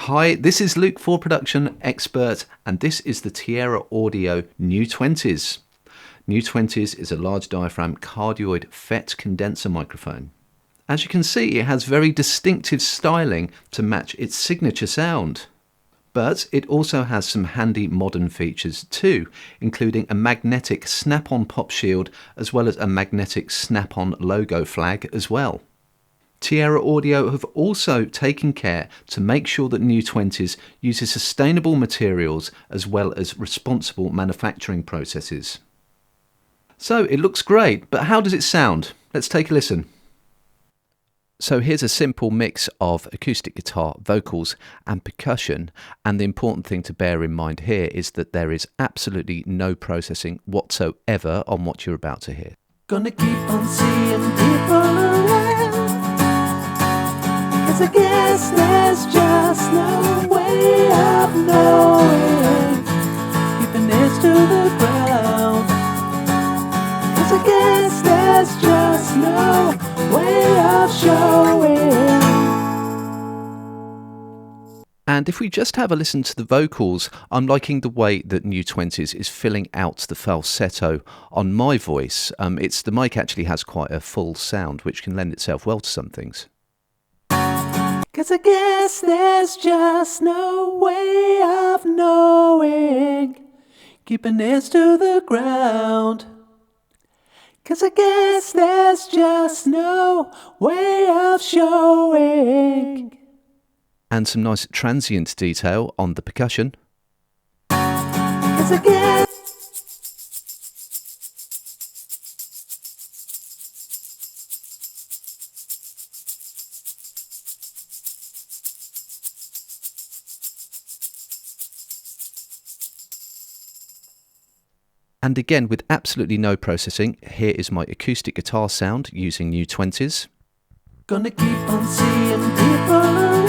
Hi, this is Luke for Production Expert, and this is the Tierra Audio New 20s. New 20s is a large diaphragm cardioid FET condenser microphone. As you can see, it has very distinctive styling to match its signature sound. But it also has some handy modern features too, including a magnetic snap-on pop shield as well as a magnetic snap-on logo flag as well. Tierra Audio have also taken care to make sure that New 20s uses sustainable materials as well as responsible manufacturing processes. So it looks great, but how does it sound? Let's take a listen. So here's a simple mix of acoustic guitar, vocals and percussion, and the important thing to bear in mind here is that there is absolutely no processing whatsoever on what you're about to hear. Gonna keep on seeing people around, 'cause I guess there's just no way of knowing, keeping ears to the ground, 'cause I guess there's just no way of showing. And if we just have a listen to the vocals, I'm liking the way that New 20s is filling out the falsetto on my voice. The mic actually has quite a full sound, which can lend itself well to some things. 'Cause I guess there's just no way of knowing, keeping ears to the ground. 'Cause I guess there's just no way of showing. And some nice transient detail on the percussion. 'Cause I guess And again, with absolutely no processing, here is my acoustic guitar sound using New 20s. gonna keep on seeing people around.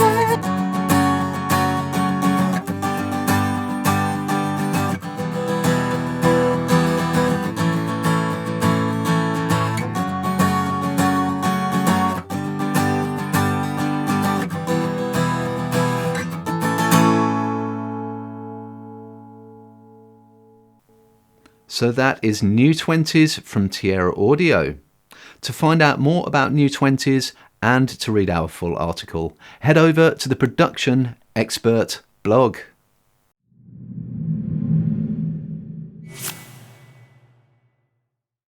So that is New 20s from Tierra Audio. To find out more about New 20s and to read our full article, head over to the Production Expert blog.